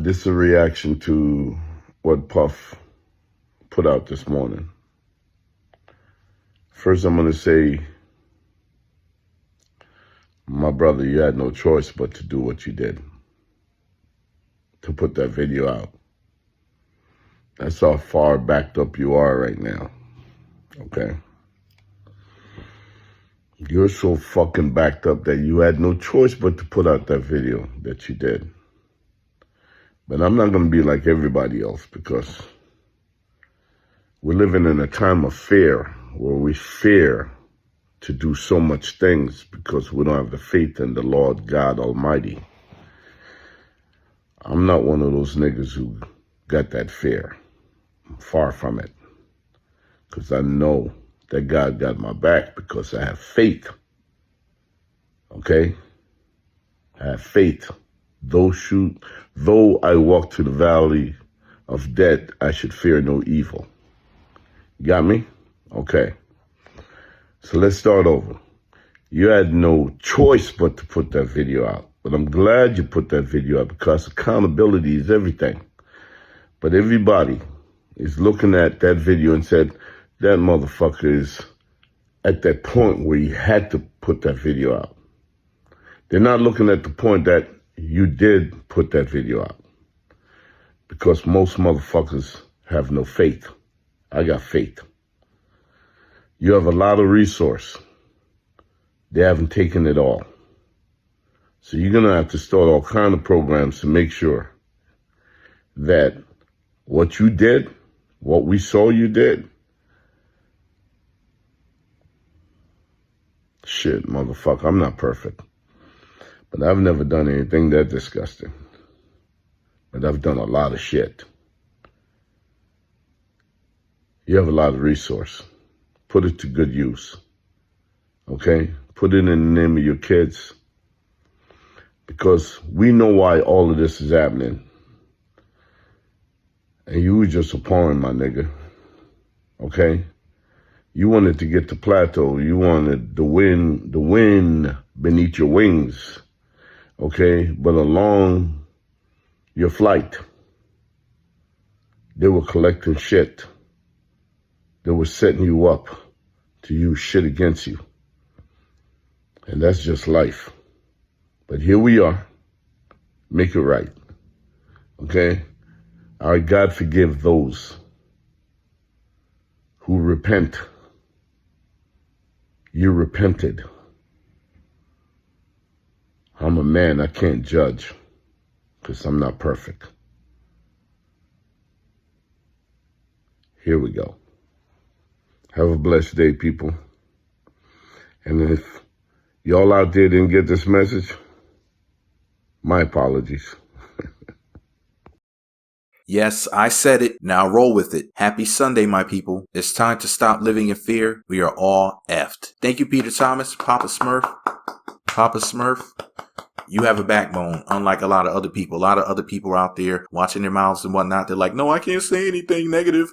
This is a reaction to what Puff put out this morning. First, I'm going to say, my brother, you had no choice but to do what you did, to put that video out. That's how far backed up you are right now, okay? You're so fucking backed up that you had no choice but to put out that video that you did. But I'm not going to be like everybody else, because we're living in a time of fear where we fear to do so much things because we don't have the faith in the Lord God Almighty. I'm not one of those niggas who got that fear. I'm far from it, because I know that God got my back because I have faith. Okay? I have faith. Though I walk through the valley of death, I should fear no evil. You got me? Okay. So let's start over. You had no choice but to put that video out. But I'm glad you put that video out, because accountability is everything. But everybody is looking at that video and said, that motherfucker is at that point where you had to put that video out. They're not looking at the point that you did put that video out, because most motherfuckers have no faith. I got faith. You have a lot of resource. They haven't taken it all. So you're going to have to start all kind of programs to make sure that what you did, what we saw you did, shit, motherfucker, I'm not perfect. But I've never done anything that disgusting. But I've done a lot of shit. You have a lot of resource. Put it to good use. Okay? Put it in the name of your kids. Because we know why all of this is happening. And you were just a pawn, my nigga. Okay? You wanted to get to plateau. You wanted the wind beneath your wings. Okay? But along your flight, they were collecting shit. They were setting you up to use shit against you. And that's just life. But here we are. Make it right. Okay? All right, God forgive those who repent. You repented. I'm a man, I can't judge, because I'm not perfect. Here we go. Have a blessed day, people. And if y'all out there didn't get this message, my apologies. Yes, I said it. Now roll with it. Happy Sunday, my people. It's time to stop living in fear. We are all effed. Thank you, Peter Thomas, Papa Smurf. Papa Smurf. You have a backbone, unlike a lot of other people. A lot of other people are out there watching their mouths and whatnot. They're like, no, I can't say anything negative,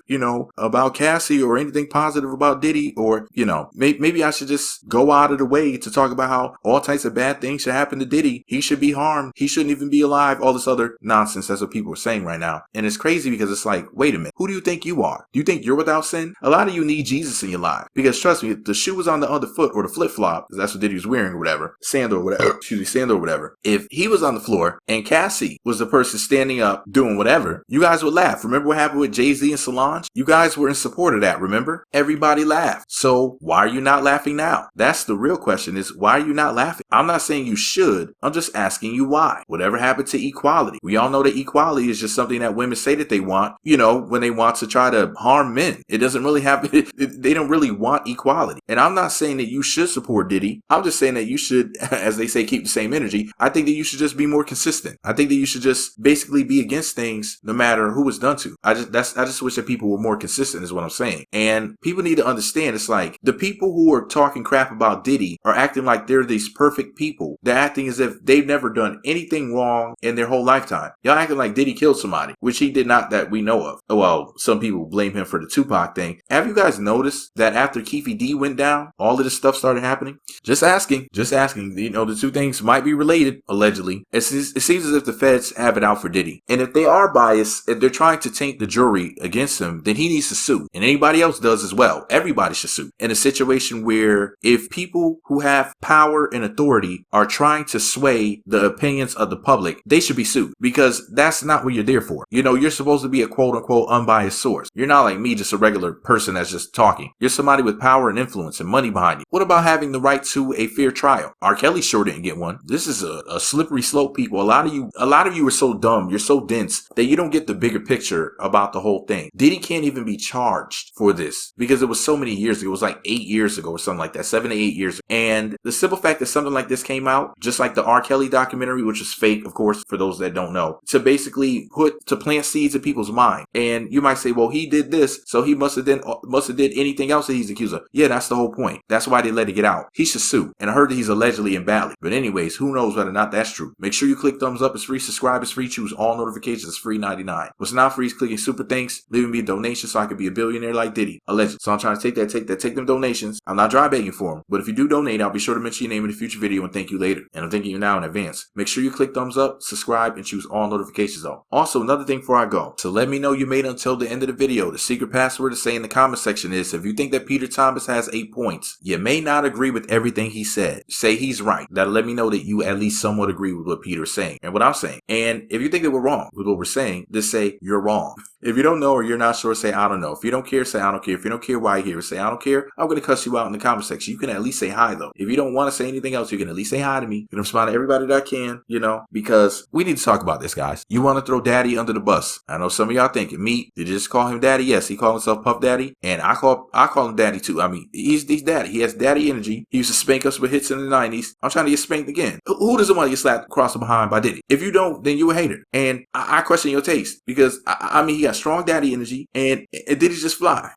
about Cassie, or anything positive about Diddy, or, maybe I should just go out of the way to talk about how all types of bad things should happen to Diddy. He should be harmed. He shouldn't even be alive. All this other nonsense. That's what people are saying right now. And it's crazy, because it's like, wait a minute. Who do you think you are? Do you think you're without sin? A lot of you need Jesus in your life, because trust me, if the shoe was on the other foot, or the flip flop, because that's what Diddy was wearing, or whatever, sandal or whatever. If he was on the floor and Cassie was the person standing up doing whatever, you guys would laugh. Remember what happened with Jay-Z and Solange? You guys were in support of that, remember? Everybody laughed. So why are you not laughing now? That's the real question, is why are you not laughing? I'm not saying you should. I'm just asking you why. Whatever happened to equality? We all know that equality is just something that women say that they want, when they want to try to harm men. It doesn't really happen. They don't really want equality. And I'm not saying that you should support Diddy. I'm just saying that you should, as they say, keep the same energy. I think that you should just be more consistent. I think that you should just basically be against things no matter who it's done to. I just wish that people were more consistent, is what I'm saying. And people need to understand, it's like the people who are talking crap about Diddy are acting like they're these perfect people. They're acting as if they've never done anything wrong in their whole lifetime. Y'all acting like Diddy killed somebody, which he did not, that we know of. Well, some people blame him for the Tupac thing. Have you guys noticed that after Keefe D went down, all of this stuff started happening? Just asking. The two things might be related. related, allegedly. It seems as if the feds have it out for Diddy. And if they are biased, if they're trying to taint the jury against him, then he needs to sue. And anybody else does as well. Everybody should sue. In a situation where if people who have power and authority are trying to sway the opinions of the public, they should be sued. Because that's not what you're there for. You know, you're supposed to be a quote unquote unbiased source. You're not like me, just a regular person that's just talking. You're somebody with power and influence and money behind you. What about having the right to a fair trial? R. Kelly sure didn't get one. This is a slippery slope, people. A lot of you are so dumb. You're so dense that you don't get the bigger picture about the whole thing. Diddy can't even be charged for this because it was so many years ago. It was like 8 years ago or something like that, 7 to 8 years. And the simple fact that something like this came out, just like the R. Kelly documentary, which is fake, of course, for those that don't know, to basically plant seeds in people's mind. And you might say, well, he did this, so he must have did anything else that he's accused of. Yeah, that's the whole point. That's why they let it get out. He should sue. And I heard that he's allegedly in Bali. But anyways, who knows whether or not that's true. Make sure you click thumbs up. It's free. Subscribe. It's free. Choose all notifications. It's free 99. What's not free is clicking super thanks, leaving me a donation so I could be a billionaire like Diddy. Allegedly. So I'm trying to take them donations. I'm not dry begging for them. But if you do donate, I'll be sure to mention your name in a future video and thank you later. And I'm thanking you now in advance. Make sure you click thumbs up, subscribe, and choose all notifications on. Also, another thing before I go. To let me know you made it until the end of the video, the secret password to say in the comment section is, if you think that Peter Thomas has 8 points, you may not agree with everything he said. Say he's right. That'll let me know that you at least somewhat agree with what Peter's saying and what I'm saying. And if you think that we're wrong with what we're saying, just say you're wrong. If you don't know or you're not sure, say I don't know. If you don't care, say I don't care. If you don't care why you're here, say I don't care. I'm going to cuss you out in the comment section. You can at least say hi though. If you don't want to say anything else, you can at least say hi to me. You can respond to everybody that I can, because we need to talk about this, guys. You want to throw Daddy under the bus. I know some of y'all thinking, me, did you just call him Daddy? Yes, he called himself Puff Daddy. And I call him Daddy too. I mean, he's Daddy. He has Daddy energy. He used to spank us with hits in the 90s. I'm trying to get spanked again. Who doesn't want to get slapped across the behind by Diddy? If you don't, then you a hater. And I question your taste because I mean, he got strong Daddy energy and Diddy's just fly,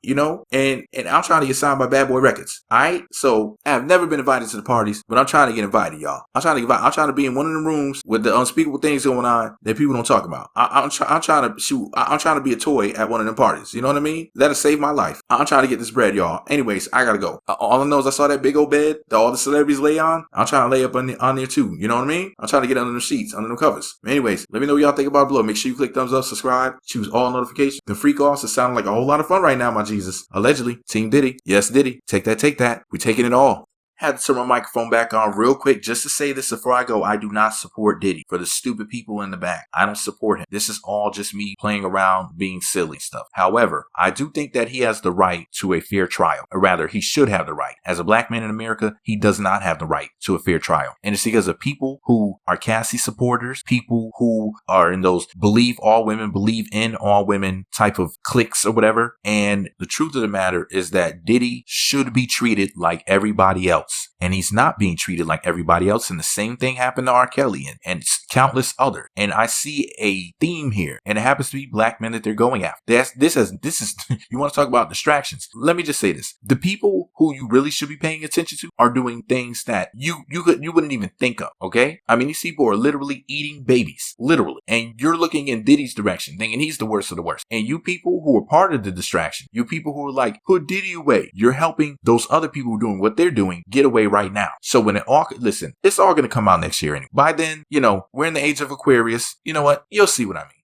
and I'm trying to get signed by Bad Boy Records. Alright? So I've never been invited to the parties, but I'm trying to get invited, y'all. I'm trying to be in one of the rooms with the unspeakable things going on that people don't talk about. I'm trying to be a toy at one of them parties. You know what I mean? That'll save my life. I'm trying to get this bread, y'all. Anyways, I gotta go. All I know is I saw that big old bed that all the celebrities lay on. I'm trying to lay up on there too. You know what I mean? I'm trying to get under the sheets, under the covers. Anyways, let me know what y'all think about it below. Make sure you click thumbs up, subscribe, choose all notifications. The freak offs is sounding like a whole lot of fun right now, my Jesus. Allegedly, Team Diddy. Yes, Diddy. Take that. We taking it all. Had to turn my microphone back on real quick just to say this before I go. I do not support Diddy. For the stupid people in the back, I don't support him. This is all just me playing around, being silly stuff. However, I do think that he has the right to a fair trial. Or rather, he should have the right. As a black man in America, he does not have the right to a fair trial. And it's because of people who are Cassie supporters, people who are in those believe in all women type of cliques or whatever. And the truth of the matter is that Diddy should be treated like everybody else. And he's not being treated like everybody else. And the same thing happened to R. Kelly and countless others. And I see a theme here. And it happens to be black men that they're going after. This is you want to talk about distractions. Let me just say this. The people who you really should be paying attention to are doing things that you wouldn't even think of. Okay? I mean, these people are literally eating babies. Literally. And you're looking in Diddy's direction, thinking he's the worst of the worst. And you people who are part of the distraction, you people who are like, put Diddy away, you're helping those other people doing what they're doing get away right now. So when it's all going to come out next year anyway. By then, we're in the age of Aquarius. You know what? You'll see what I mean.